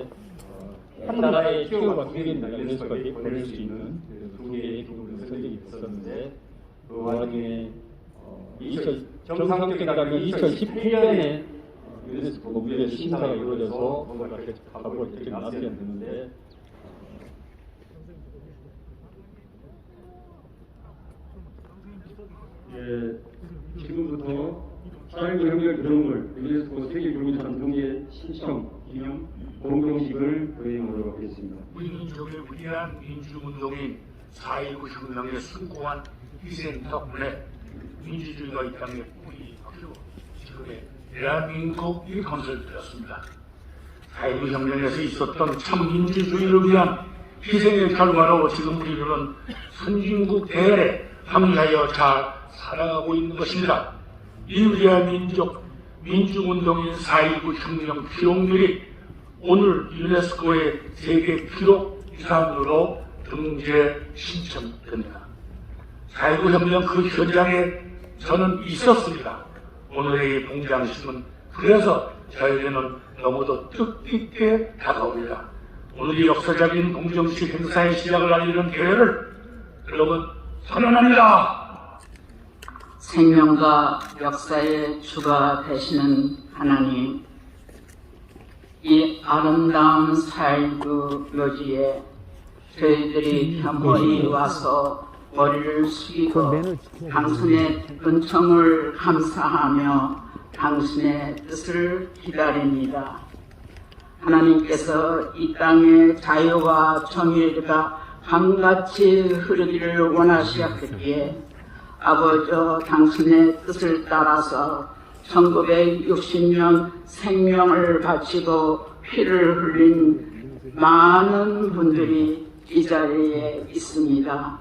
있었는데 한 나라의 기호가 두 개입니다. 유네스코가 보낼 수 있는 두 개의 기호를 선정이 됐었는데 그 와중에 정상적인 가면 2018년에 유네스코 법률에 심사가 이루어져서 뭔가 가보고 결정이 났어야 했는데 지금부터 4.19 혁명 기록물 유네스코 세계유산을 등재 신청 기념 공동식을 거행하도록 하겠습니다. 우리 민족을 위한 민주운동인 4.19 혁명의 숭고한 희생 덕분에 민주주의가 이 땅에 뿌리 박히고 지금의 대한민국이 건설되었습니다. 4.19 혁명에서 있었던 참 민주주의를 위한 희생의 결과로 지금 우리는 선진국 대열에 합리하여 잘 살아가고 있는 것입니다. 이 위대한 민주운동인 4.19 혁명 기록물이 오늘 유네스코의 세계 기록 유산으로 등재 신청됩니다. 4.19 혁명 그 현장에 저는 있었습니다. 오늘의 이 봉장식은 그래서 저에게는 너무도 뜻깊게 다가옵니다. 오늘 이 역사적인 봉정식 행사의 시작을 알리는 대회를 여러분 선언합니다. 생명과 역사의 주가 되시는 하나님, 이 아름다운 4.19 묘지에 저희들이 겸허히 와서 머리를 숙이고 당신의 은총을 감사하며 당신의 뜻을 기다립니다. 하나님께서 이 땅의 자유와 정의가 강같이 흐르기를 원하시었기에 아버지 당신의 뜻을 따라서 1960년 생명을 바치고 피를 흘린 많은 분들이 이 자리에 있습니다.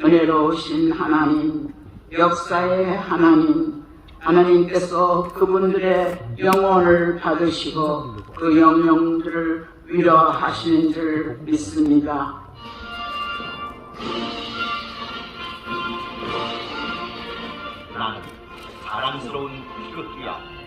은혜로우신 하나님, 역사의 하나님, 하나님께서 그분들의 영혼을 받으시고 그 영혼들을 위로하시는 줄 믿습니다. 나는 사랑스러운 희극기야.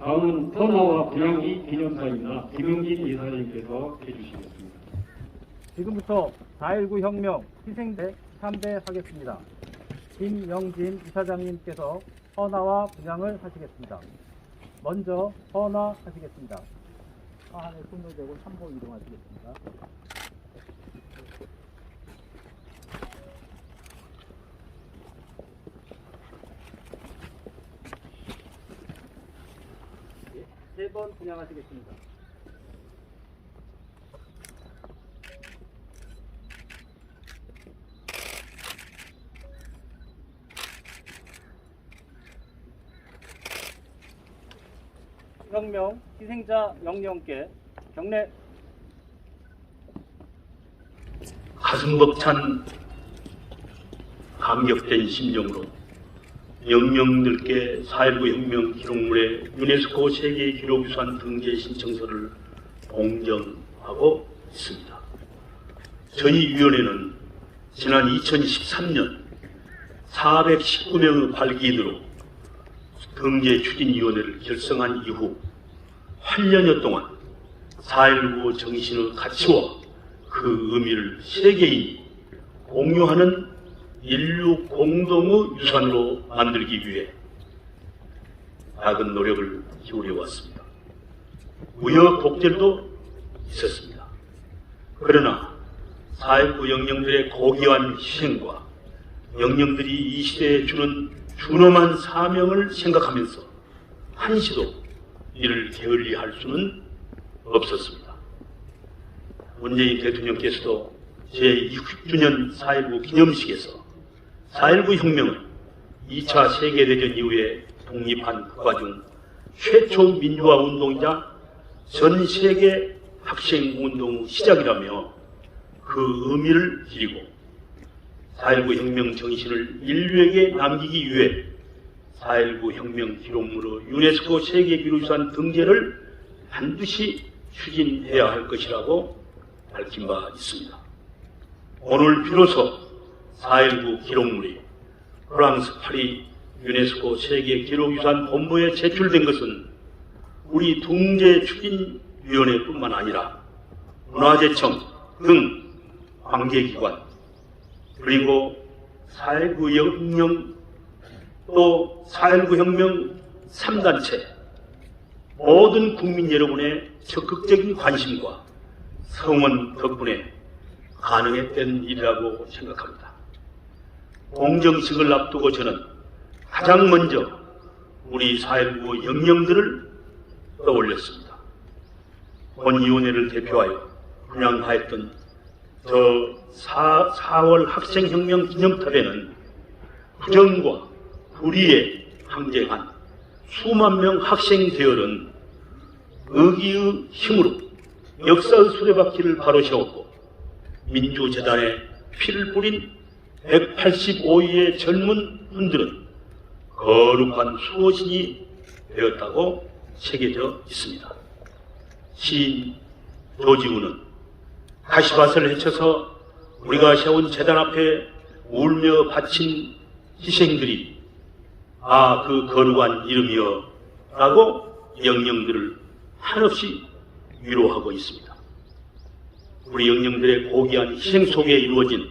다음은 선화와 분양기 기념사입니다. 김용진 이사님께서 해주시겠습니다. 지금부터 4.19 혁명 희생대 참배하겠습니다. 김영진 이사장님께서 헌화와 분양을 하시겠습니다. 먼저 헌화하시겠습니다. 안에 손을 대고 3보 이동하시겠습니다. 세 번 분양하시겠습니다. 혁명 희생자 영령께 경례. 가슴 벅찬 감격된 심정으로 영령들께 4.19 혁명 기록물의 유네스코 세계기록유산 등재 신청서를 공정하고 있습니다. 저희 위원회는 지난 2013년 419명의 발기인으로 등재 추진위원회를 결성한 이후 8년여 동안 4.19 정신의 가치와 그 의미를 세계인이 공유하는 인류 공동의 유산으로 만들기 위해 작은 노력을 기울여 왔습니다. 우여곡절도 있었습니다. 그러나 4.19 영령들의 고귀한 희생과 영령들이 이 시대에 주는 준엄한 사명을 생각하면서 한시도 이를 게을리할 수는 없었습니다. 문재인 대통령께서도 제60주년 4.19 기념식에서 4.19 혁명은 2차 세계대전 이후에 독립한 국가 중 최초 민주화 운동이자 전 세계 학생운동 시작이라며 그 의미를 기리고 4.19 혁명 정신을 인류에게 남기기 위해 4.19 혁명 기록물의 유네스코 세계기록유산 등재를 반드시 추진해야 할 것이라고 밝힌 바 있습니다. 오늘 비로소 4.19 기록물이 프랑스 파리 유네스코 세계기록유산 본부에 제출된 것은 우리 등재추진위원회뿐만 아니라 문화재청 등 관계기관 그리고 4.19 혁명 또 4.19 혁명 3단체 모든 국민 여러분의 적극적인 관심과 성원 덕분에 가능했던 일이라고 생각합니다. 공정식을 앞두고 저는 가장 먼저 우리 4.19 영령들을 떠올렸습니다. 본위원회를 대표하여 분양하였던 저 4월 학생혁명 기념탑에는 부정과 불의에 항쟁한 수만 명 학생 대열은 의기의 힘으로 역사의 수레바퀴를 바로 세웠고 민주재단에 피를 뿌린 185위의 젊은 분들은 거룩한 수호신이 되었다고 새겨져 있습니다. 시인 조지우는 가시밭을 헤쳐서 우리가 세운 재단 앞에 울며 바친 희생들이 그 거룩한 이름이여 라고 영령들을 한없이 위로하고 있습니다. 우리 영령들의 고귀한 희생 속에 이루어진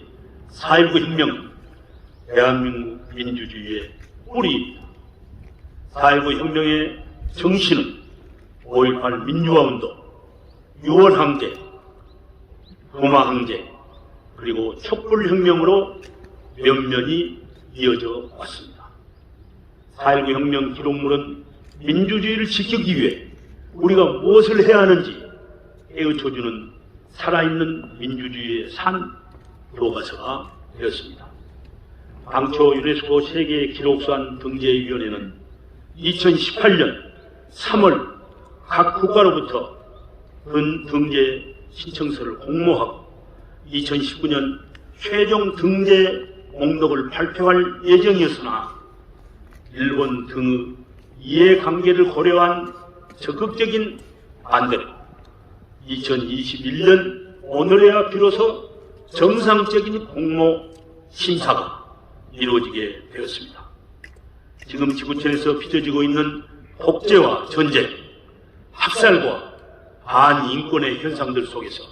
4.19 혁명, 대한민국 민주주의의 뿌리입니다. 4.19 혁명의 정신은 5.18 민주화운동, 6월 항쟁, 도마 항쟁, 그리고 촛불혁명으로 면면이 이어져 왔습니다. 4.19 혁명 기록물은 민주주의를 지키기 위해 우리가 무엇을 해야 하는지 깨우쳐주는 살아있는 민주주의의 산 교과서가 되었습니다. 당초 유네스코 세계기록유산 등재위원회는 2018년 3월 각 국가로부터 등재 신청서를 공모하고 2019년 최종 등재 목록을 발표할 예정이었으나 일본 등의 이해관계를 고려한 적극적인 반대로 2021년 오늘에야 비로소 정상적인 공모 심사가 이루어지게 되었습니다. 지금 지구촌에서 빚어지고 있는 독재와 전쟁, 학살과 반인권의 현상들 속에서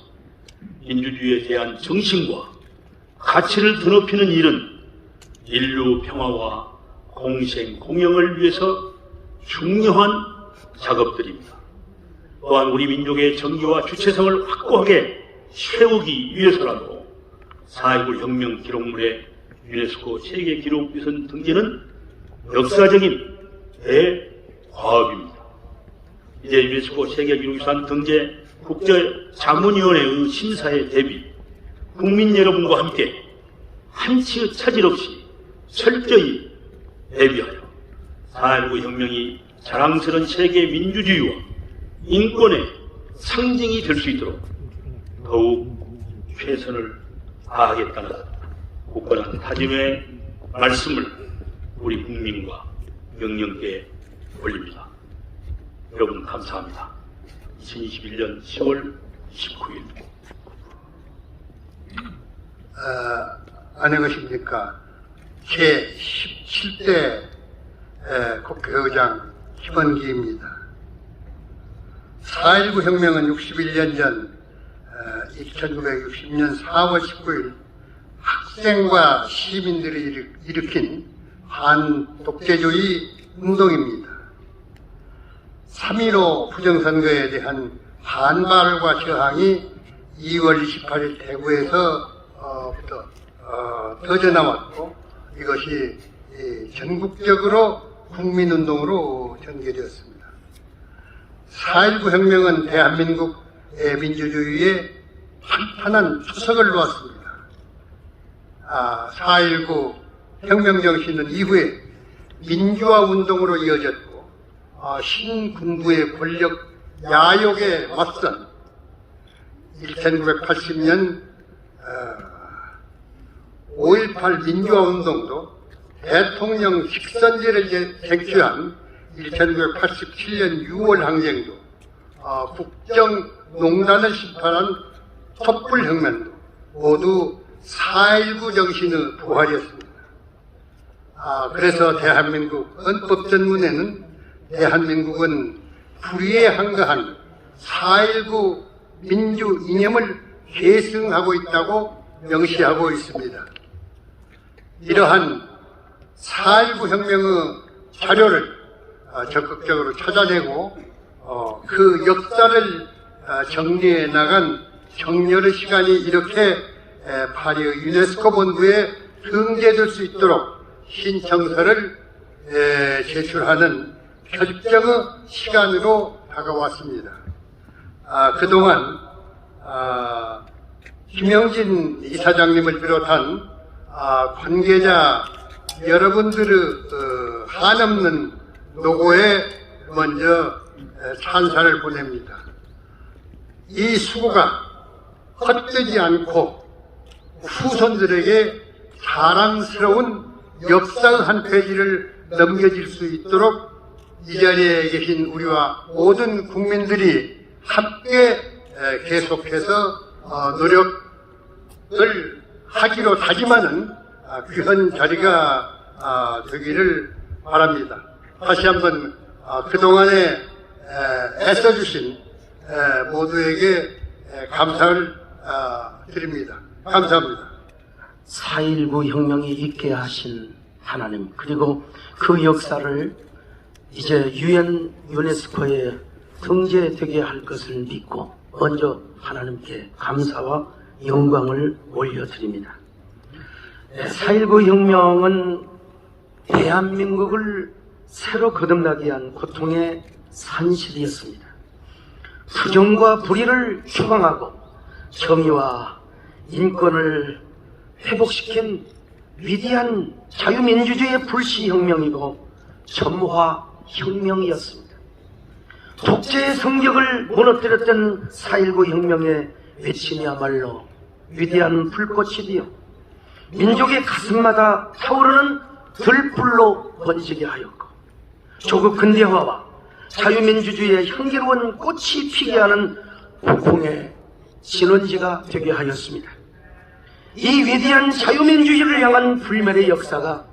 민주주의에 대한 정신과 가치를 드높이는 일은 인류 평화와 공생, 공영을 위해서 중요한 작업들입니다. 또한 우리 민족의 정기와 주체성을 확고하게 세우기 위해서라도 4.19 혁명 기록물의 유네스코 세계기록유산 등재는 역사적인 대과업입니다. 이제 유네스코 세계기록유산 등재 국제자문위원회의 심사에 대비 국민 여러분과 함께 한치의 차질 없이 철저히 대비하여 4.19 혁명이 자랑스러운 세계 민주주의와 인권의 상징이 될 수 있도록 더욱 최선을 다하겠다는 굳건한 다짐의 말씀을 우리 국민과 영령께 올립니다. 여러분 감사합니다. 2021년 10월 29일 안녕하십니까. 제17대 국회의장 김원기입니다. 4.19 혁명은 61년 전 1960년 4월 19일 학생과 시민들이 일으킨 반독재주의 운동입니다. 3.15 부정선거에 대한 반발과 저항이 2월 28일 대구에서 터져 나왔고 이것이 전국적으로 국민운동으로 전개되었습니다. 4.19 혁명은 대한민국의 민주주의에 탄탄한 초석을 놓았습니다. 4.19 혁명 정신은 이후에 민주화 운동으로 이어졌고 신군부의 권력 야욕에 맞선 1980년 5.18 민주화 운동도 대통령 직선제를 쟁취한 1987년 6월 항쟁도 국정농단을 심판한 촛불혁명도 모두 4.19 정신의 부활이었습니다. 그래서 대한민국 헌법전문에는 대한민국은 불의에 한가한 4.19 민주 이념을 계승하고 있다고 명시하고 있습니다. 이러한 4.19 혁명의 자료를 적극적으로 찾아내고 그 역사를 정리해 나간 정렬의 시간이 이렇게 파리 유네스코 본부에 등재될 수 있도록 신청서를 제출하는 결정의 시간으로 다가왔습니다. 그동안 김영진 이사장님을 비롯한 관계자 여러분들의 한없는 노고에 먼저 찬사를 보냅니다. 이 수고가 헛되지 않고 후손들에게 자랑스러운 역사의 한 페이지를 넘겨질 수 있도록 이 자리에 계신 우리와 모든 국민들이 함께 계속해서 노력을 하기로 다짐하는 귀한 자리가 되기를 바랍니다. 다시 한번 그동안에 애써주신 모두에게 감사를 드립니다. 감사합니다. 4.19 혁명이 있게 하신 하나님, 그리고 그 역사를 이제 유엔 유네스코에 등재되게 할 것을 믿고 먼저 하나님께 감사와 영광을 올려드립니다. 4.19 혁명은 대한민국을 새로 거듭나게 한 고통의 산실이었습니다. 부정과 불의를 추방하고 정의와 인권을 회복시킨 위대한 자유민주주의의 불시혁명이고 점화혁명이었습니다. 독재의 성격을 무너뜨렸던 4.19 혁명의 외침이야말로 위대한 불꽃이 되어 민족의 가슴마다 타오르는 들불로 번지게 하였고 조국 근대화와 자유민주주의의 향기로운 꽃이 피게 하는 북풍의 진원지가 되게 하였습니다. 이 위대한 자유민주주의를 향한 불멸의 역사가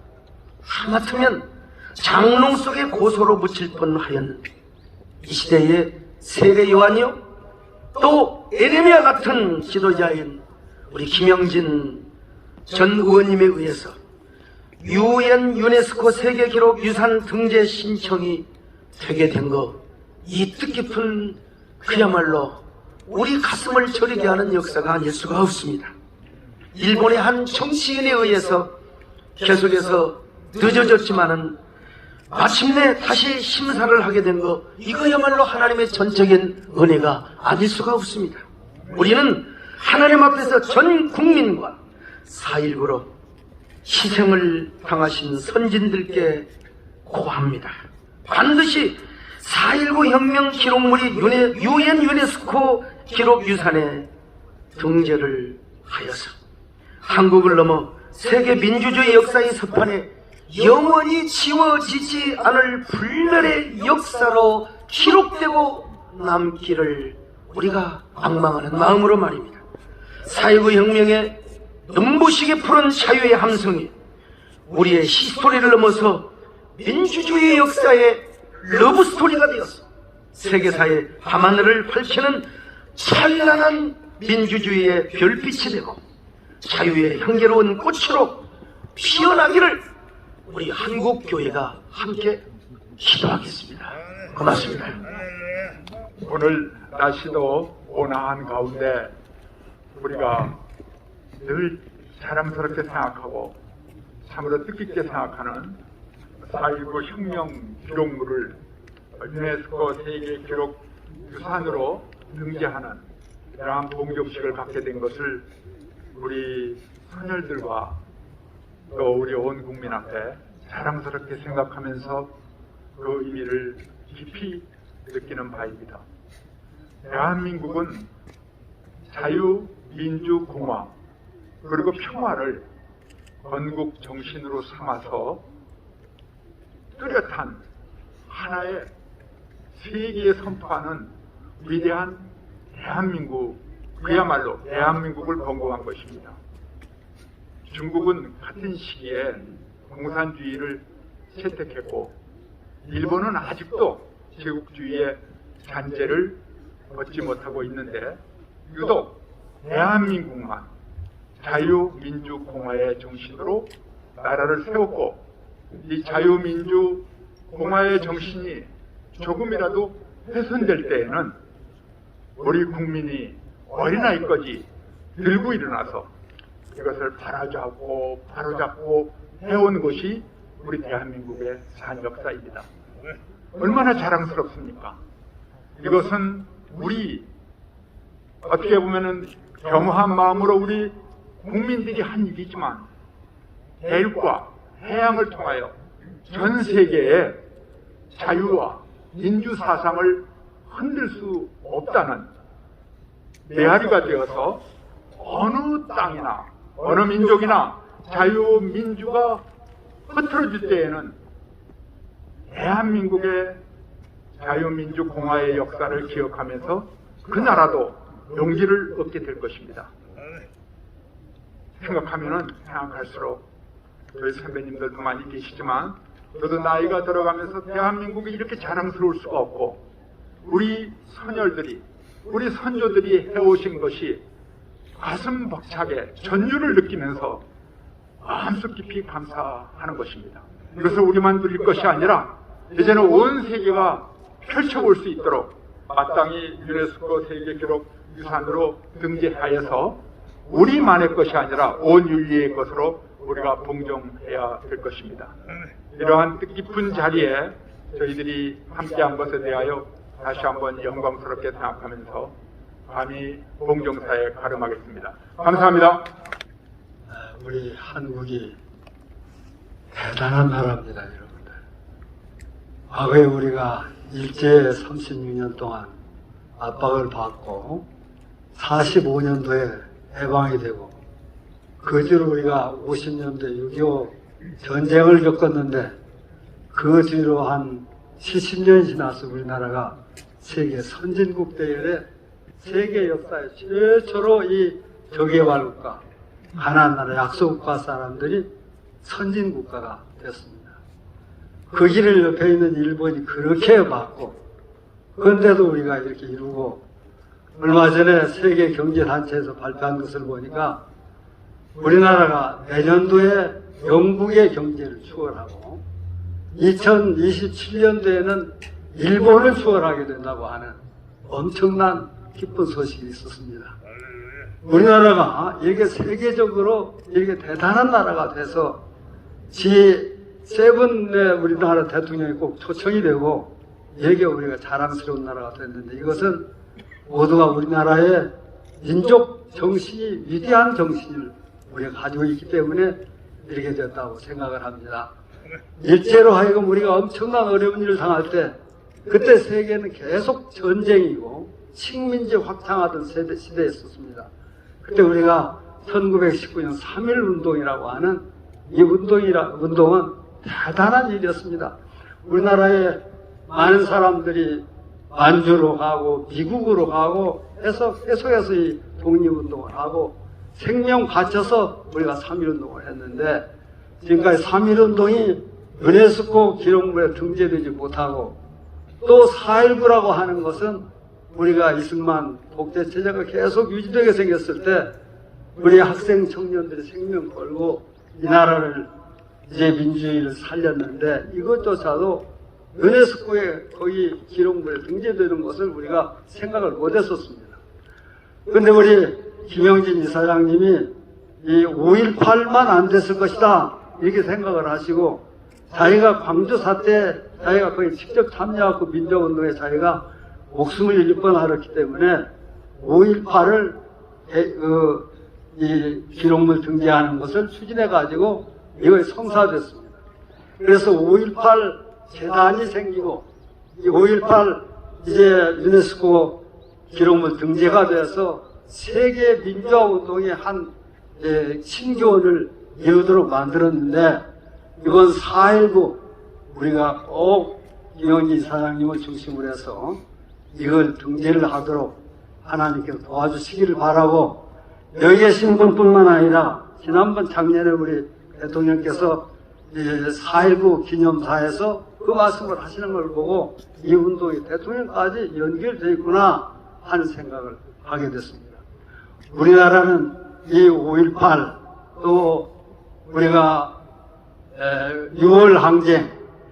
하마터면 장롱 속의 고소로 묻힐 뻔하였는데 이 시대의 세례 요한이요 또 에레미야 같은 지도자인 우리 김영진 전 의원님에 의해서 유엔 유네스코 세계기록 유산 등재 신청이 되게 된 거, 이 뜻깊은 그야말로 우리 가슴을 저리게 하는 역사가 아닐 수가 없습니다. 일본의 한 정치인에 의해서 계속해서 늦어졌지만은 마침내 다시 심사를 하게 된 거, 이거야말로 하나님의 전적인 은혜가 아닐 수가 없습니다. 우리는 하나님 앞에서 전 국민과 4.19로 희생을 당하신 선진들께 고합니다. 반드시 4.19 혁명 기록물이 유엔 유네스코 기록유산에 등재를 하여서 한국을 넘어 세계 민주주의 역사의 서판에 영원히 지워지지 않을 불멸의 역사로 기록되고 남기를 우리가 악망하는 마음으로 말입니다. 4.19 혁명의 눈부시게 푸른 자유의 함성이 우리의 히스토리를 넘어서 민주주의 역사의 러브스토리가 되어서 세계사의 밤하늘을 밝히는 찬란한 민주주의의 별빛이 되고 자유의 향기로운 꽃으로 피어나기를 우리 한국교회가 함께 기도하겠습니다. 고맙습니다. 오늘 날씨도 온화한 가운데 우리가 늘 자랑스럽게 생각하고 참으로 뜻깊게 생각하는 4.19 혁명 기록물을 유네스코 세계 기록 유산으로 등재하는 이러한 봉종식을 갖게 된 것을 우리 선열들과 또 우리 온 국민 앞에 자랑스럽게 생각하면서 그 의미를 깊이 느끼는 바입니다. 대한민국은 자유민주공화 그리고 평화를 건국 정신으로 삼아서 뚜렷한 하나의 세계에 선포하는 위대한 대한민국, 그야말로 대한민국을 건국한 것입니다. 중국은 같은 시기에 공산주의를 채택했고 일본은 아직도 제국주의의 잔재를 벗지 못하고 있는데 유독 대한민국만 자유민주공화의 정신으로 나라를 세웠고 이 자유민주공화의 정신이 조금이라도 훼손될 때에는 우리 국민이 어린아이까지 들고 일어나서 이것을 바로잡고 해온 것이 우리 대한민국의 산 역사입니다. 얼마나 자랑스럽습니까? 이것은 우리 어떻게 보면은 겸허한 마음으로 우리 국민들이 한 일이지만 대륙과 해양을 통하여 전 세계의 자유와 민주 사상을 흔들 수 없다는 메아리가 되어서 어느 땅이나 어느 민족이나 자유민주가 흐트러질 때에는 대한민국의 자유민주공화의 역사를 기억하면서 그 나라도 용기를 얻게 될 것입니다. 생각할수록 저희 선배님들도 많이 계시지만 저도 나이가 들어가면서 대한민국이 이렇게 자랑스러울 수가 없고 우리 선열들이 우리 선조들이 해오신 것이 가슴 벅차게 전율을 느끼면서 마음속 깊이 감사하는 것입니다. 이것을 우리만 누릴 것이 아니라 이제는 온 세계가 펼쳐볼 수 있도록 마땅히 유네스코 세계기록 유산으로 등재하여서 우리만의 것이 아니라 온 인류의 것으로 우리가 봉정해야 될 것입니다. 이러한 뜻깊은 자리에 저희들이 함께한 것에 대하여 다시 한번 영광스럽게 생각하면서 감히 봉정사에 가름하겠습니다. 감사합니다. 우리 한국이 대단한 나라입니다, 여러분들. 과거에 우리가 일제 36년 동안 압박을 받고 45년도에 해방이 되고 그 뒤로 우리가 50년대 6.25 전쟁을 겪었는데 그 뒤로 한 70년이 지나서 우리나라가 세계 선진국 대열에 세계 역사에 최초로 이 저개발국가, 가난한 나라 약소국가 사람들이 선진국가가 됐습니다. 그 길을 옆에 있는 일본이 그렇게 막고 그런데도 우리가 이렇게 이루고 얼마 전에 세계경제단체에서 발표한 것을 보니까 우리나라가 내년도에 영국의 경제를 추월하고 2027년도에는 일본을 추월하게 된다고 하는 엄청난 기쁜 소식이 있었습니다. 우리나라가 이렇게 세계적으로 이렇게 대단한 나라가 돼서 G7의 우리나라 대통령이 꼭 초청이 되고 이게 우리가 자랑스러운 나라가 됐는데 이것은 모두가 우리나라의 민족 정신이 위대한 정신을 우리가 가지고 있기 때문에 이렇게 됐다고 생각을 합니다. 일제로 하여금 우리가 엄청난 어려운 일을 당할 때 그때 세계는 계속 전쟁이고 식민지 확장하던 시대였었습니다. 그때 우리가 1919년 3.1운동이라고 하는 이 운동은 대단한 일이었습니다. 우리나라에 많은 사람들이 만주로 가고 미국으로 가고 해서 계속해서 이 독립운동을 하고 생명 바쳐서 우리가 3.1운동을 했는데 지금까지 3.1운동이 유네스코 기록물에 등재되지 못하고 또 4.19라고 하는 것은 우리가 이승만 독재 체제가 계속 유지되게 생겼을 때 우리 학생 청년들이 생명 걸고 이 나라를 이제 민주주의를 살렸는데 이것조차도 유네스코에 거기 기록물에 등재되는 것을 우리가 생각을 못했었습니다. 그런데 우리 김영진 이사장님이 이 5.18만 안 됐을 것이다 이렇게 생각을 하시고 자기가 광주 사태 자기가 거의 직접 참여하고 민족운동에 자기가 목숨을 잃을 뻔하였기 때문에 5.18을 이 기록물 등재하는 것을 추진해 가지고 이것이 성사됐습니다. 그래서 5.18 재단이 생기고 이 5.18 이제 유네스코 기록물 등재가 돼서 세계 민주화 운동의 한 신기원을 이루도록 만들었는데 이번 4.19 우리가 꼭 김영진 이사장님을 중심으로 해서 이걸 등재를 하도록 하나님께서 도와주시기를 바라고 여기 계신 분뿐만 아니라 지난번 작년에 우리 대통령께서 4.19 기념사에서 그 말씀을 하시는 걸 보고 이 운동이 대통령까지 연결되어 있구나 하는 생각을 하게 됐습니다. 우리나라는 이 5.18 또 우리가 6월 항쟁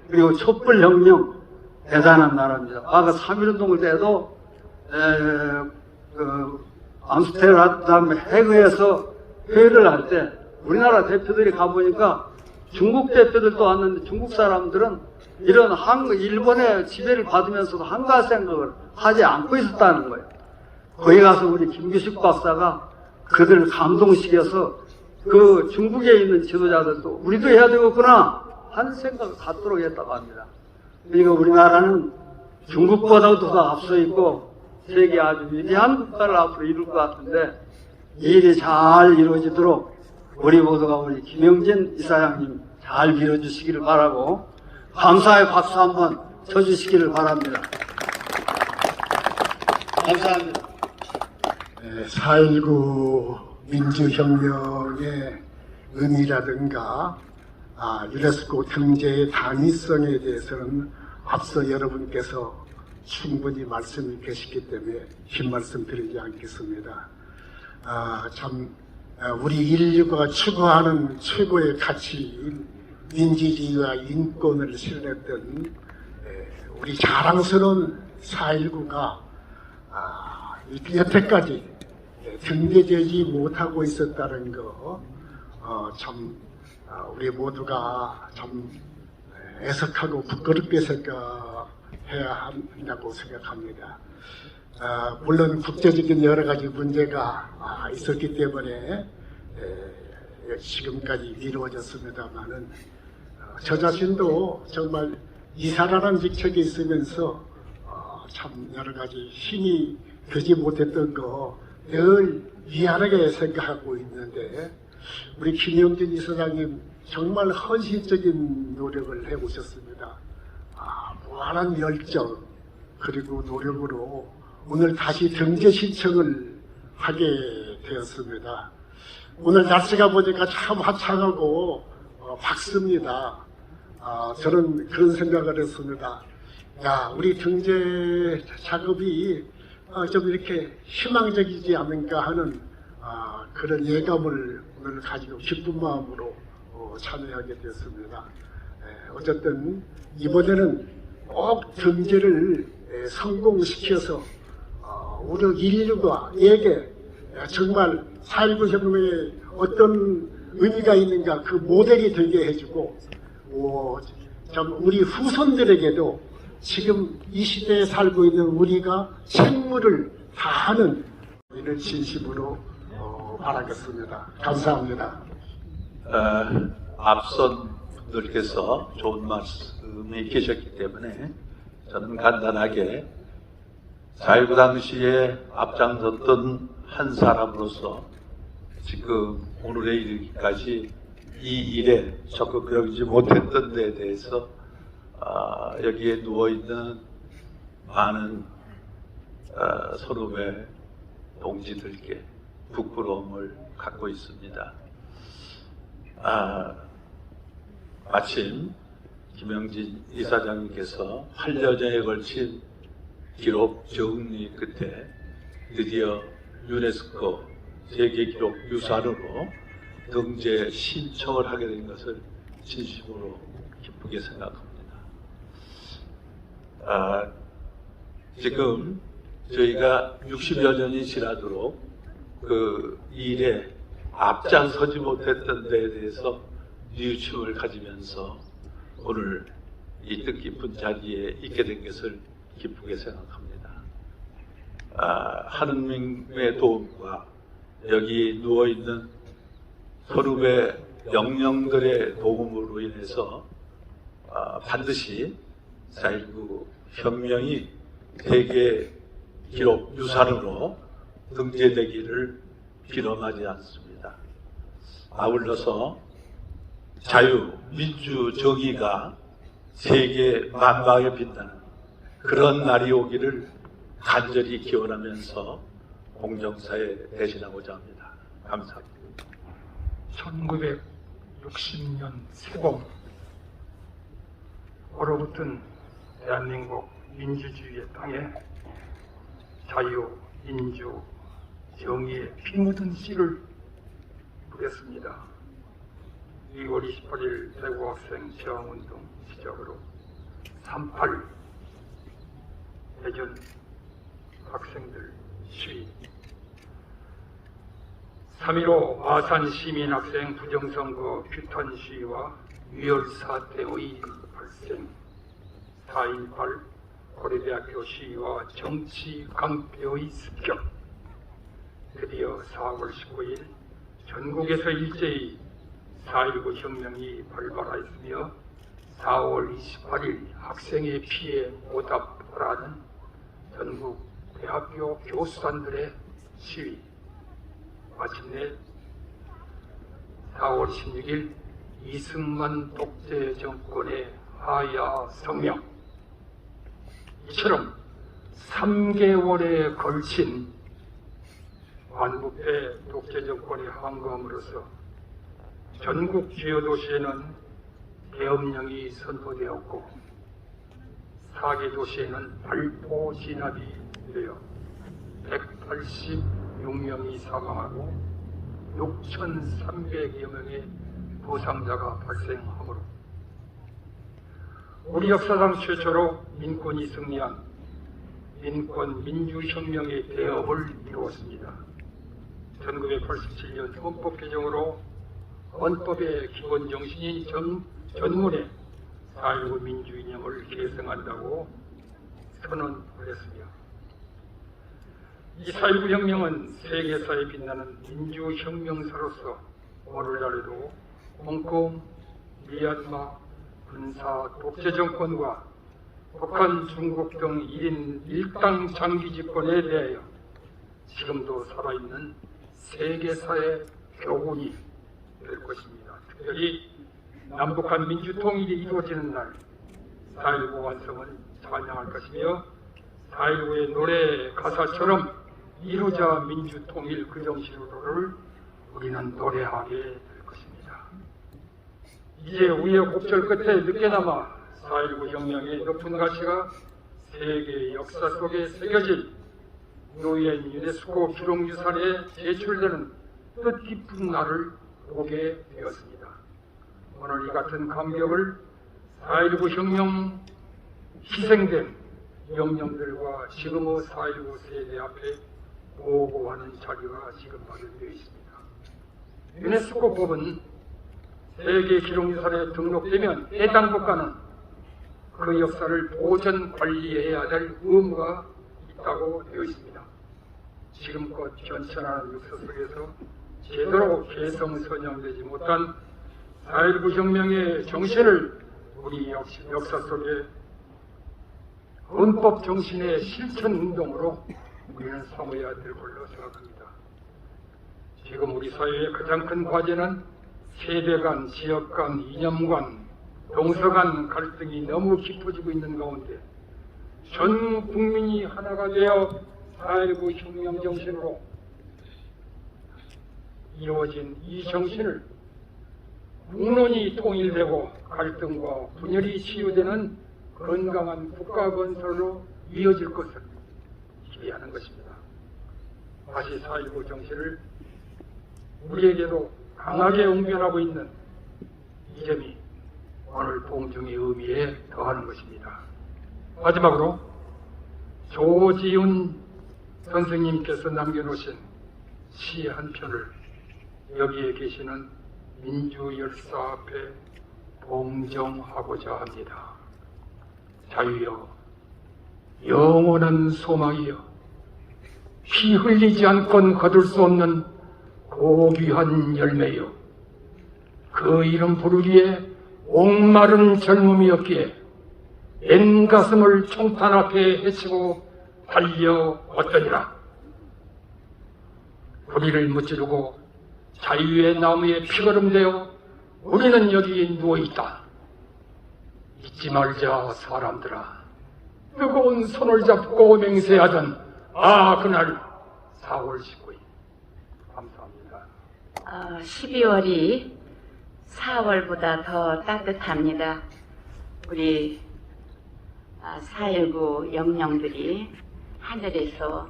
그리고 촛불혁명 대단한 나라입니다. 아까 3.1운동을 때도 암스테르담 해그에서 회의를 할 때 우리나라 대표들이 가보니까 중국 대표들도 왔는데 중국 사람들은 이런 일본의 지배를 받으면서도 한가 생각을 하지 않고 있었다는 거예요. 거기 가서 우리 김규식 박사가 그들을 감동시켜서 그 중국에 있는 지도자들도 우리도 해야 되겠구나 하는 생각을 갖도록 했다고 합니다. 그러니까 우리나라는 중국보다도 더 앞서 있고 세계 아주 위대한 국가를 앞으로 이룰 것 같은데 이 일이 잘 이루어지도록 우리 모두가 우리 김영진 이사장님 잘 밀어주시기를 바라고 감사의 박수 한번 쳐주시기를 바랍니다. 감사합니다. 4.19 민주혁명의 의미라든가 유네스코 등재의 당위성에 대해서는 앞서 여러분께서 충분히 말씀을 계시기 때문에 긴 말씀 드리지 않겠습니다. 우리 인류가 추구하는 최고의 가치인 민주주의와 인권을 실현했던 우리 자랑스러운 4.19가 여태까지 등재되지 못하고 있었다는 거 우리 모두가 참 애석하고 부끄럽게 생각해야 한다고 생각합니다. 물론 국제적인 여러 가지 문제가 있었기 때문에 지금까지 이루어졌습니다만은 저 자신도 정말 이사라는 직책에 있으면서 참 여러 가지 힘이 되지 못했던 거 늘 미안하게 생각하고 있는데 우리 김영진 이사장님 정말 헌신적인 노력을 해오셨습니다. 무한한 열정 그리고 노력으로 오늘 다시 등재 신청을 하게 되었습니다. 오늘 날씨가 보니까 참 화창하고 밝습니다. 저는 그런 생각을 했습니다. 우리 등재 작업이 좀 이렇게 희망적이지 않은가 하는 그런 예감을 오늘 가지고 기쁜 마음으로 참여하게 되었습니다. 어쨌든 이번에는 꼭 등재를 성공시켜서 우리 인류가에게 정말 4.19 혁명에 어떤 의미가 있는가 그 모델이 되게 해주고 참 우리 후손들에게도 지금 이 시대에 살고 있는 우리가 책무를 다하는 이를 진심으로 바라겠습니다. 감사합니다. 앞선 분들께서 좋은 말씀이 계셨기 때문에 저는 간단하게 4.19 당시에 앞장섰던 한 사람으로서 지금 오늘에 이르기까지 이 일에 적극하지 못했던 데에 대해서 여기에 누워있는 많은 선후배 동지들께 부끄러움을 갖고 있습니다. 마침 김영진 이사장님께서 8년에 걸친 기록 정리 끝에 드디어 유네스코 세계기록 유산으로 등재 신청을 하게 된 것을 진심으로 기쁘게 생각합니다. 지금 저희가 60여 년이 지나도록 그 일에 앞장서지 못했던 데에 대해서 뉘우침을 가지면서 오늘 이 뜻깊은 자리에 있게 된 것을 기쁘게 생각합니다. 하느님의 도움과 여기 누워있는 선후배 영령들의 도움으로 인해서 반드시 4.19 혁명이 세계 기록 유산으로 등재되기를 빌어마지 않습니다. 아울러서 자유, 민주, 정의가 세계 만방에 빛나는 그런 날이 오기를 간절히 기원하면서 공정사에 대신하고자 합니다. 감사합니다. 1960년 세봄 얼어붙은 대한민국 민주주의의 땅에 자유, 민주, 정의의 피 묻은 씨를 뿌렸습니다. 2월 28일 대구학생 저항운동 시작으로 3.8 대전 학생들 시위, 3.15 마산 시민학생 부정선거 규탄 시위와 위헌 사태의 발생, 4.18 고려대학교 시위와 정치 강표의 습격, 드디어 4월 19일 전국에서 일제히 4.19 혁명이 발발하였으며 4월 28일 학생의 피해 보답하라는 전국 대학교 교수단들의 시위, 마침내 4월 16일 이승만 독재 정권의 하야 성명, 이처럼 3개월에 걸친 반부패 독재 정권의 항거함으로써 전국 주요 도시에는 계엄령이 선포되었고 4개 도시에는 발포 진압이 되어 186명이 사망하고 6,300여 명의 부상자가 발생하므로 우리 역사상 최초로 민권이 승리한 민권 민주혁명의 대업을 이루었습니다. 1987년 헌법 개정으로 헌법의 기본 정신인 전문에 4.19 민주 이념을 계승한다고 선언했으며 이 4.19 혁명은 세계사에 빛나는 민주혁명사로서 오늘날에도 홍콩, 미얀마 군사 독재 정권과 북한, 중국 등 1인 1당 장기 집권에 대하여 지금도 살아있는 세계사의 교훈이 될 것입니다. 특별히 남북한 민주통일이 이루어지는 날 4.19 완성을 찬양할 것이며 4.19의 노래 가사처럼 이루자 민주통일 그 정신으로를 우리는 노래하게 될 것입니다. 이제 우여곡절 끝에 늦게나마 4.19 혁명의 높은 가치가 세계 역사 속에 새겨질 유엔 유네스코 기록유산에 제출되는 뜻깊은 날을 보게 되었습니다. 오늘 이 같은 감격을 4.19 혁명 희생된 영령들과 지금의 4.19 세대 앞에 보고하는 자리가 지금 마련되어 있습니다. 유네스코 법은 세계 기록유산에 등록되면 해당 국가는 그 역사를 보존 관리해야 될 의무가 있다고 되어 있습니다. 지금껏 변천하는 역사 속에서 제대로 개성선양되지 못한 4.19 혁명의 정신을 우리 역사 속에 헌법 정신의 실천 운동으로 우리는 삼아야 될 걸로 생각합니다. 지금 우리 사회의 가장 큰 과제는 세대 간, 지역 간, 이념 간, 동서 간 갈등이 너무 깊어지고 있는 가운데 전 국민이 하나가 되어 4.19 혁명 정신으로 이루어진 이 정신을 국론이 통일되고 갈등과 분열이 치유되는 건강한 국가 건설로 이어질 것을 기대하는 것입니다. 다시 4.19 정신을 우리에게도 강하게 응변하고 있는 이 점이 오늘 동중의 의미에 더하는 것입니다. 마지막으로 조지훈 선생님께서 남겨놓으신 시 한 편을 여기에 계시는 민주 열사 앞에 봉정하고자 합니다. 자유여, 영원한 소망이여, 피 흘리지 않건 거둘 수 없는 고귀한 열매여, 그 이름 부르기에 옥마른 젊음이었기에 맨 가슴을 총탄 앞에 헤치고 달려왔더니라. 우리를 무찌르고 자유의 나무에 피거름되어 우리는 여기 누워있다. 잊지 말자 사람들아. 뜨거운 손을 잡고 맹세하던 그날 4월 19일. 감사합니다. 12월이 4월보다 더 따뜻합니다. 우리 4.19 영령들이 하늘에서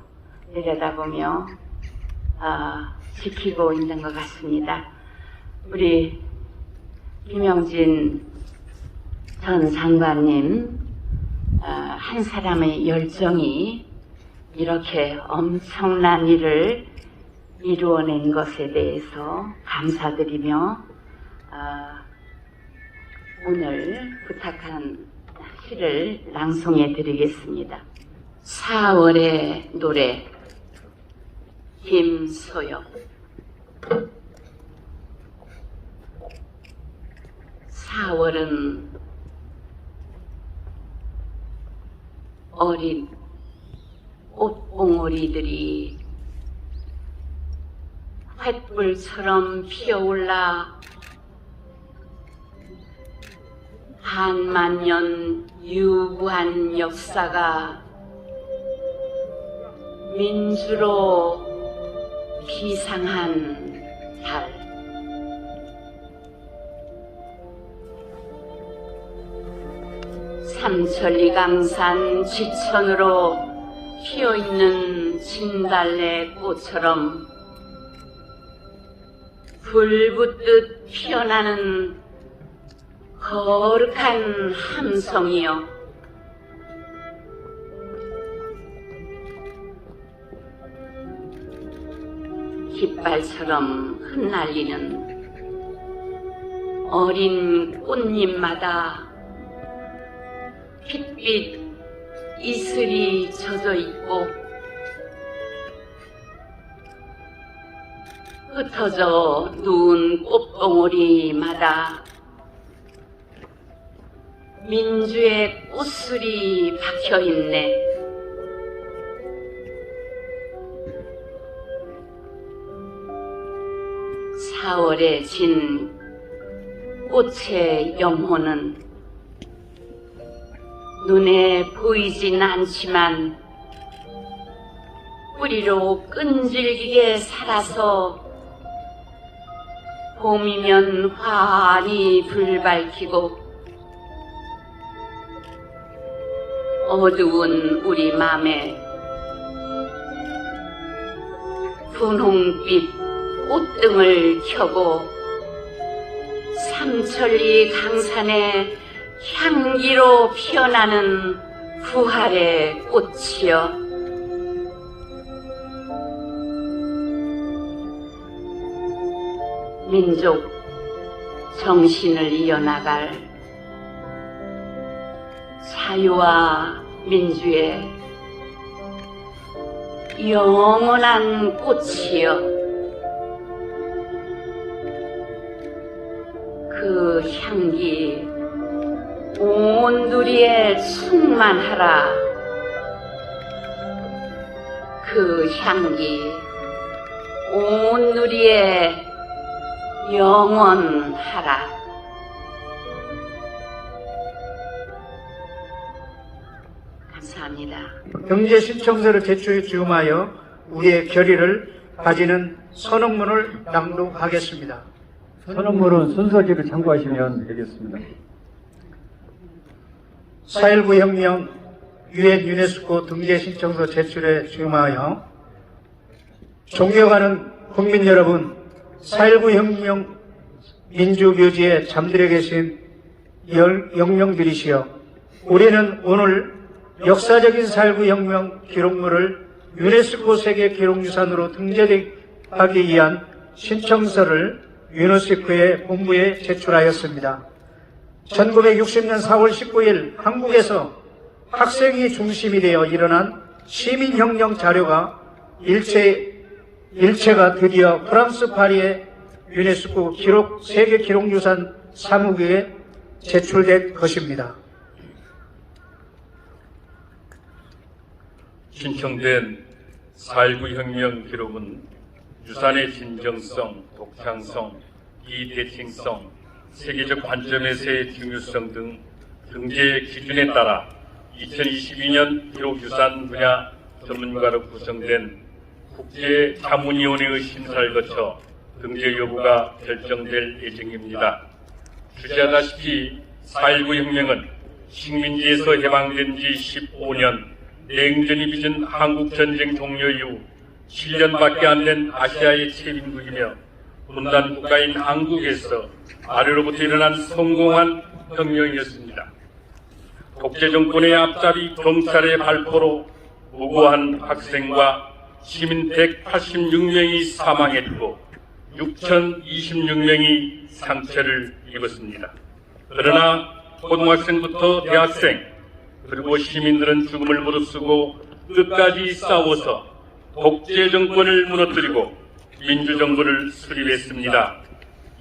내려다보며 지키고 있는 것 같습니다. 우리 김영진 전 장관님 한 사람의 열정이 이렇게 엄청난 일을 이루어낸 것에 대해서 감사드리며 오늘 부탁한 시를 낭송해 드리겠습니다. 4월의 노래 김소영. 4월은 어린 꽃봉오리들이 횃불처럼 피어올라 한만년 유구한 역사가 민주로 비상한 달. 삼천리 강산 지천으로 피어있는 진달래 꽃처럼 불붙듯 피어나는 거룩한 함성이여, 깃발처럼 흩날리는 어린 꽃잎마다 핏빛 이슬이 젖어 있고 흩어져 누운 꽃봉오리마다 민주의 꽃술이 박혀있네. 사월에 진 꽃의 영혼은 눈에 보이진 않지만 뿌리로 끈질기게 살아서 봄이면 환히 불 밝히고 어두운 우리 맘에 분홍빛 꽃등을 켜고 삼천리 강산에 향기로 피어나는 부활의 꽃이여, 민족 정신을 이어나갈 자유와 민주의 영원한 꽃이여, 그 향기 온 누리에 충만하라. 그 향기 온 누리에 영원하라. 감사합니다. 경제 신청서를 제출에 즈음하여 우리의 결의를 가지는 선언문을 낭독하겠습니다. 선언문은 순서지를 참고하시면 되겠습니다. 4.19 혁명 유엔 유네스코 등재 신청서 제출에 즈음하여 존경하는 국민 여러분, 4.19 혁명 민주묘지에 잠들어 계신 영령들이시여, 우리는 오늘 역사적인 4.19 혁명 기록물을 유네스코 세계 기록유산으로 등재하기 위한 신청서를 유네스코의 본부에 제출하였습니다. 1960년 4월 19일 한국에서 학생이 중심이 되어 일어난 시민혁명 자료가 일체가 드디어 프랑스 파리의 유네스코 세계 기록유산 사무국에 제출된 것입니다. 신청된 4.19 혁명 기록은 유산의 진정성, 독창성, 비대칭성, 세계적 관점에서의 중요성 등 등재 기준에 따라 2022년 기록유산 분야 전문가로 구성된 국제자문위원회의 심사를 거쳐 등재 여부가 결정될 예정입니다. 주시하다시피 4.19 혁명은 식민지에서 해방된 지 15년, 냉전이 빚은 한국전쟁 종료 이후 7년밖에 안 된 아시아의 최빈국이며 분단 국가인 한국에서 아래로부터 일어난 성공한 혁명이었습니다. 독재 정권의 앞잡이 경찰의 발포로 무고한 학생과 시민 186명이 사망했고 6,026명이 상처를 입었습니다. 그러나 고등학생부터 대학생 그리고 시민들은 죽음을 무릅쓰고 끝까지 싸워서 독재 정권을 무너뜨리고 민주정부를 수립했습니다.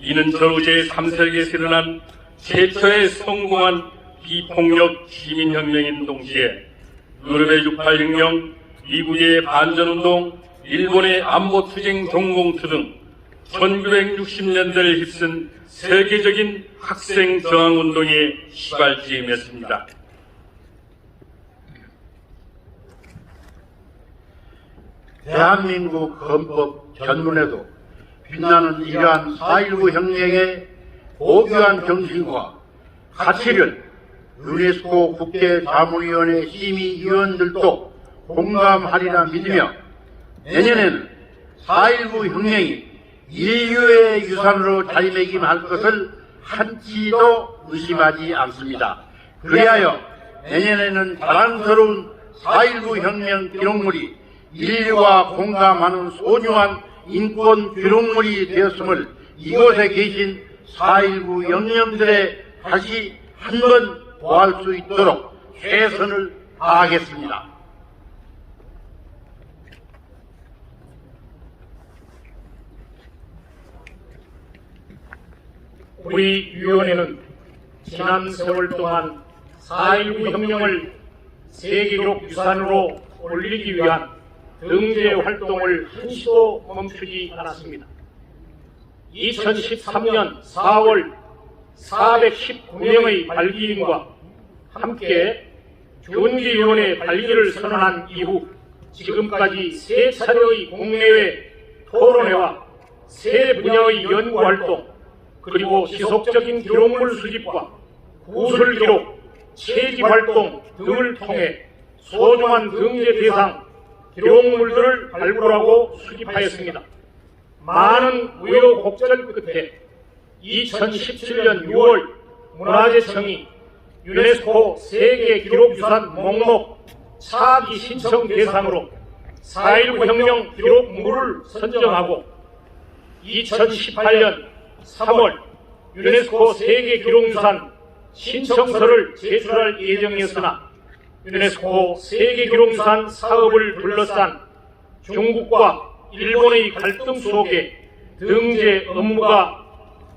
이는 전후 제3세기에서 일어난 최초의 성공한 비폭력 시민혁명인 동시에 유럽의 68혁명, 미국의 반전운동, 일본의 안보투쟁 동공투 등 1960년대를 휩쓴 세계적인 학생 저항운동의 시발점이었습니다. 대한민국 헌법 전문에도 빛나는 이러한 4.19 혁명의 고귀한 정신과 가치를 유네스코 국제자문위원회 심의위원들도 공감하리라 믿으며 내년에는 4.19 혁명이 인류의 유산으로 자리매김할 것을 한치도 의심하지 않습니다. 그리하여 내년에는 자랑스러운 4.19 혁명 기록물이 인류가 공감하는 소중한 인권 기록물이 되었음을 이곳에 계신 4.19 영령들의 다시 한번 보할 수 있도록 최선을 다하겠습니다. 우리 위원회는 지난 세월 동안 4.19 혁명을 세계기록 유산으로 올리기 위한 등재 활동을 한시도 멈추지 않았습니다. 2013년 4월 419명의 발기인과 함께 준기위원회 발기를 선언한 이후 지금까지 3차례의 국내외 토론회와 세 분야의 연구활동 그리고 지속적인 기록물 수집과 구술 기록, 채집활동 등을 통해 소중한 등재 대상 기록물들을 발굴하고 수집하였습니다. 많은 우여곡절 끝에 2017년 6월 문화재청이 유네스코 세계기록유산 목록 차기 신청 대상으로 4.19 혁명 기록물을 선정하고 2018년 3월 유네스코 세계기록유산 신청서를 제출할 예정이었으나 유네스코 세계기록유산 사업을 둘러싼 중국과 일본의 갈등 속에 등재 업무가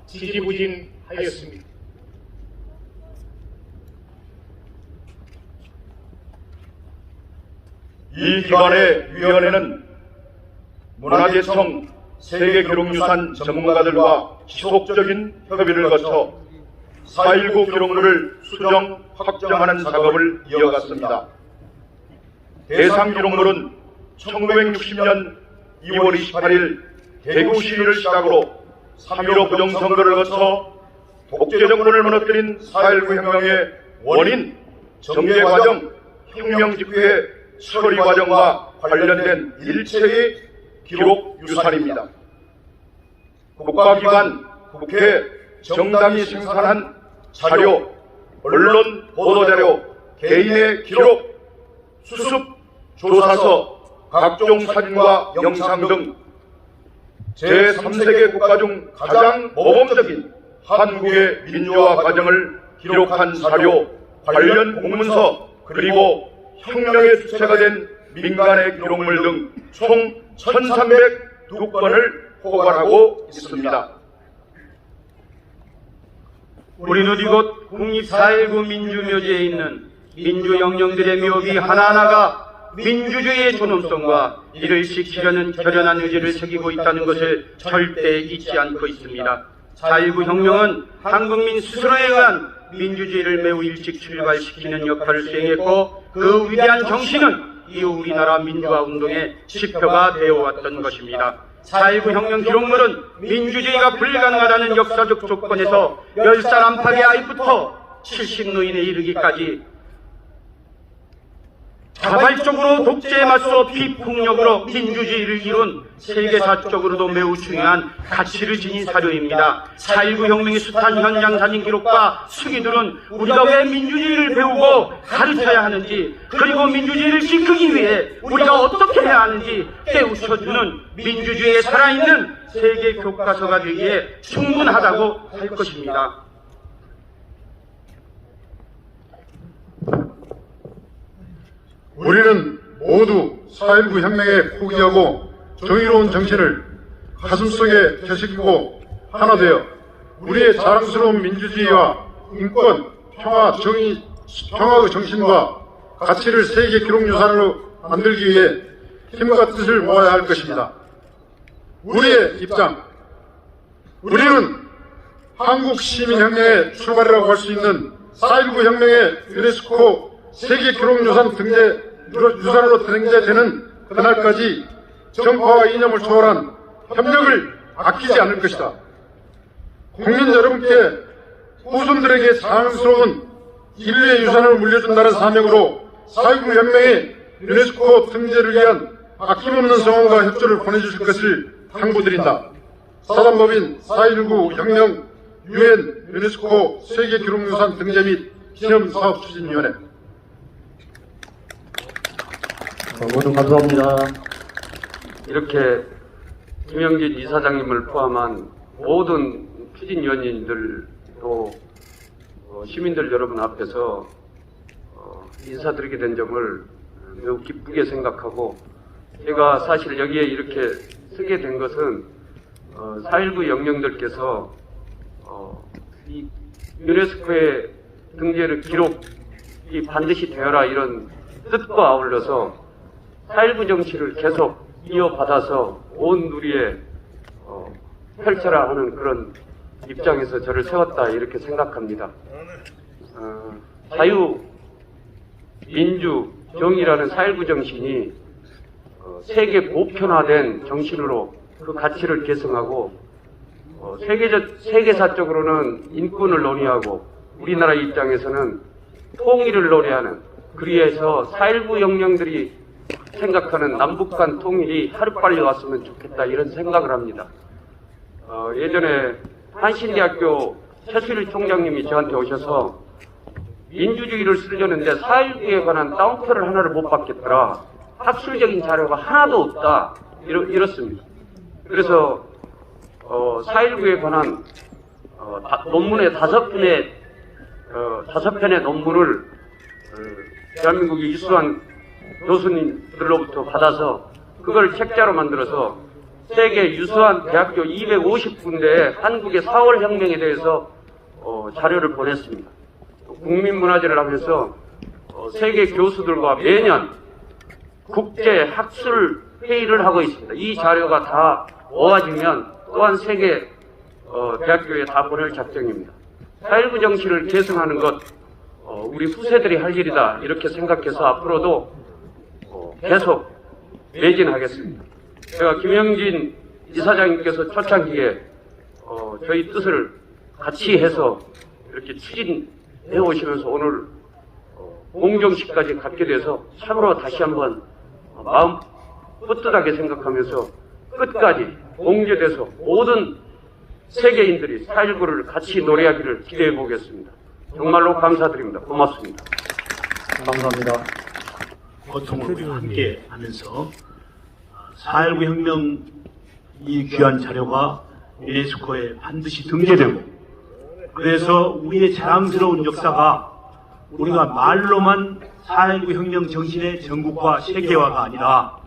지지부진하였습니다. 이 기관의 위원회는 문화재청 세계기록유산 전문가들과 지속적인 협의를 거쳐 4.19 기록물을 수정, 확정하는 작업을 이어갔습니다. 대상 기록물은 1960년 2월 28일 대구 시위를 시작으로 3.15 부정선거를 거쳐 독재정권을 무너뜨린 4.19 혁명의 원인, 전개과정, 혁명 직후의 처리 과정과 관련된 일체의 기록 유산입니다. 국가기관, 국회, 정당이 생산한 자료, 언론 보도자료, 개인의 기록, 수습, 조사서, 각종 사진과 영상 등 제3세계 국가 중 가장 모범적인 한국의 민주화 과정을 기록한 사료, 관련 공문서, 그리고 혁명의 주체가 된 민간의 기록물 등 총 1302건을 포괄하고 있습니다. 우리는 이곳 국립4.19 민주묘지에 있는 민주영령들의 묘비 하나하나가 민주주의의 존엄성과 이를 지키려는 결연한 의지를 새기고 있다는 것을 절대 잊지 않고 있습니다. 4.19 혁명은 한국민 스스로에 의한 민주주의를 매우 일찍 출발시키는 역할을 수행했고 그 위대한 정신은 이후 우리나라 민주화 운동의 지표가 되어왔던 것입니다. 4.19 혁명 기록물은 민주주의가 불가능하다는 역사적 조건에서 열살 안팎의 아이부터 70노인에 이르기까지 자발적으로 독재에 맞서 비폭력으로 민주주의를 이룬 세계사적으로도 매우 중요한 가치를 지닌 사료입니다. 4.19 혁명의 숱한 현장 사진 기록과 수기들은 우리가 왜 민주주의를 배우고 가르쳐야 하는지, 그리고 민주주의를 지키기 위해 우리가 어떻게 해야 하는지 깨우쳐주는 민주주의에 살아있는 세계 교과서가 되기에 충분하다고 할 것입니다. 우리는 모두 4.19 혁명에 포기하고 정의로운 정신을 가슴속에 되새기고 하나 되어 우리의 자랑스러운 민주주의와 인권, 평화, 정의, 평화의 정신과 가치를 세계 기록유산으로 만들기 위해 힘과 뜻을 모아야 할 것입니다. 우리의 입장, 우리는 한국 시민혁명의 출발이라고 할 수 있는 4.19 혁명의 유네스코 세계 기록유산 유산으로 등재되는 그날까지 정파와 이념을 초월한 협력을 아끼지 않을 것이다. 국민 여러분께 후손들에게 자랑스러운 인류의 유산을 물려준다는 사명으로 4.19 혁명의 유네스코 등재를 위한 아낌없는 성원과 협조를 보내주실 것을 당부드린다. 사단법인 4.19 혁명 UN 유네스코 세계 기록유산 등재 및 기념사업추진위원회. 모두 감사합니다. 이렇게 김영진 이사장님을 포함한 모든 추진위원님들도 시민들 여러분 앞에서 인사드리게 된 점을 매우 기쁘게 생각하고, 제가 사실 여기에 이렇게 쓰게 된 것은 4.19 영령들께서 이 유네스코의 등재를 기록이 반드시 되어라 이런 뜻과 아울러서 4.19 정치를 계속 이어받아서 온 누리에 펼쳐라 하는 그런 입장에서 저를 세웠다 이렇게 생각합니다. 자유, 민주, 정의라는 4.19 정신이 세계 보편화된 정신으로 그 가치를 계승하고 세계사적으로는 인권을 논의하고 우리나라 입장에서는 통일을 논의하는, 그리해서 4.19 영령들이 생각하는 남북 간 통일이 하루빨리 왔으면 좋겠다 이런 생각을 합니다. 예전에 한신대학교 최수일 총장님이 저한테 오셔서 민주주의를 쓰려는데 4.19에 관한 따옴표를 하나를 못 받겠더라, 학술적인 자료가 하나도 없다 이렇습니다. 그래서 4.19에 관한 논문의 5편의 논문을 대한민국의 유수한 교수님들로부터 받아서 그걸 책자로 만들어서 세계 유수한 대학교 250군데에 한국의 4월 혁명에 대해서 자료를 보냈습니다. 국민문화제를 하면서 세계 교수들과 매년 국제 학술 회의를 하고 있습니다. 이 자료가 다 모아지면 또한 세계 대학교에 다 보낼 작정입니다. 4.19 정치를 계승하는 것 우리 후세들이 할 일이다 이렇게 생각해서 앞으로도 계속 매진하겠습니다. 제가 김영진 이사장님께서 초창기에 저희 뜻을 같이 해서 이렇게 추진해 오시면서 오늘 공정식까지 갖게 돼서 참으로 다시 한번 마음 뿌듯하게 생각하면서 끝까지 공개돼서 모든 세계인들이 4.19를 같이 노래하기를 기대해 보겠습니다. 정말로 감사드립니다. 고맙습니다. 감사합니다. 고통을 함께 하면서 4.19 혁명 이 귀한 자료가 유네스코에 반드시 등재되고, 그래서 우리의 자랑스러운 역사가 우리가 말로만 4.19 혁명 정신의 전국과 세계화가 아니라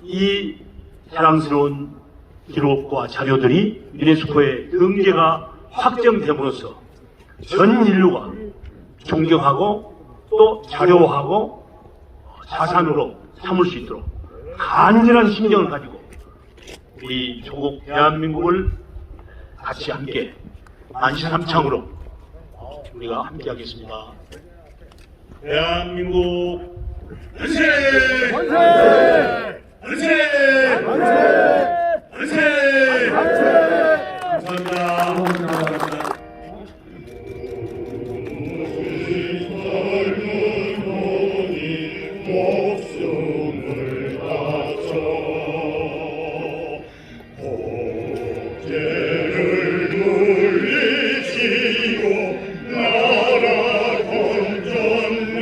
이 자랑스러운 기록과 자료들이 유네스코에 등재가 확정됨으로써 전 인류가 존경하고 또 자료하고 자산으로 삼을 수 있도록 간절한 심정을 가지고 우리 조국 대한민국을 같이 함께 만시삼창으로 우리가 함께 하겠습니다. 대한민국 만세! 만세! 만세! 만세! 만세! 감사합니다. 목숨을 바쳐 복제를 물리치고 나라 건졌네.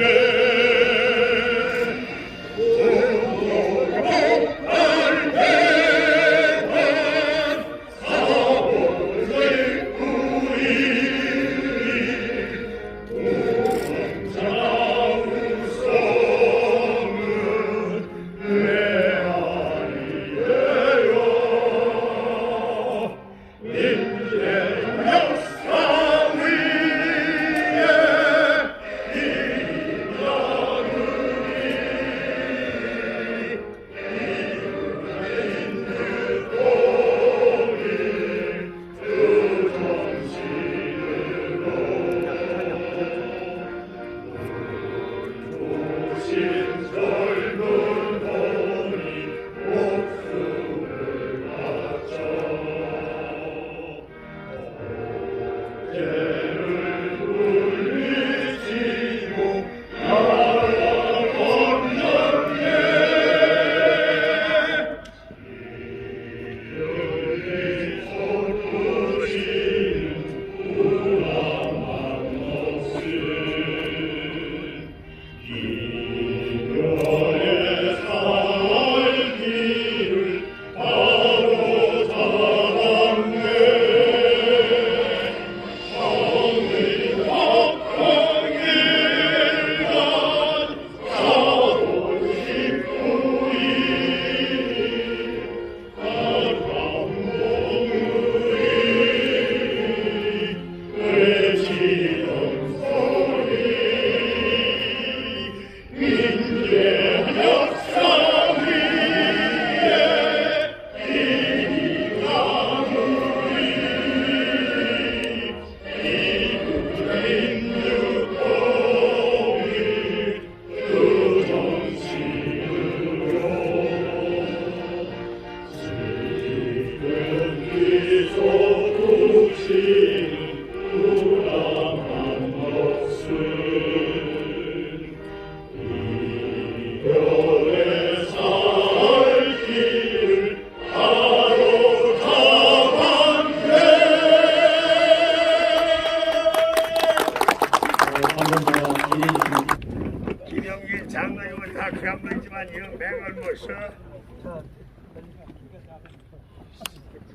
김영진 장관님은 다 귀한 분이지만 이런 맹을 못 써.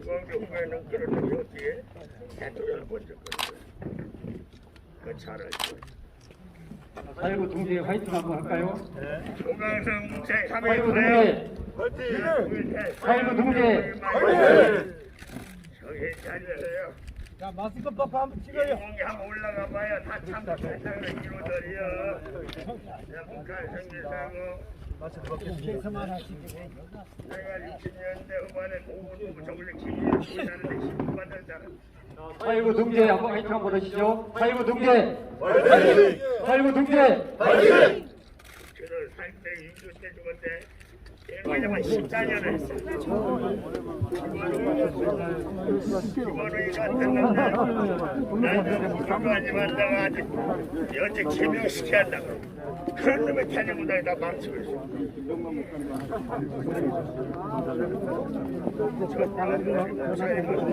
중앙정부에는 그런 놈이 어떻게 대통령을 먼저 끊어요. 그거 잘 알죠. 사일구 동지에 화이팅 한번 할까요? 조강성 제3회 사일구 동지! 사일구 동지! 정신 차리세요. 자, 마스크 퍼프 한번 찍어요. 공기 한번 올라가 봐요. 다 참고 세상을 이루더리요. 북한 생기사고 마스크만 하시고. 내가 60년대 후반에 공군부 정책 기밀을 보이자는데 힘을 받았잖아. 사일구 동지에 한번 화이팅 한번 하시죠. 사일구 동지! 화이팅! 사일구 동지! 화이팅! 저를 살때 6대 죽었대. 왜냐면 14년을 했어. 김원우이 같았는데 나는 김원우이만 내가 아직 연직 제명시켜야 한다고. 그런 놈의 탄핵무당이 다 망치고 있어. 저 땅을 고사해가지고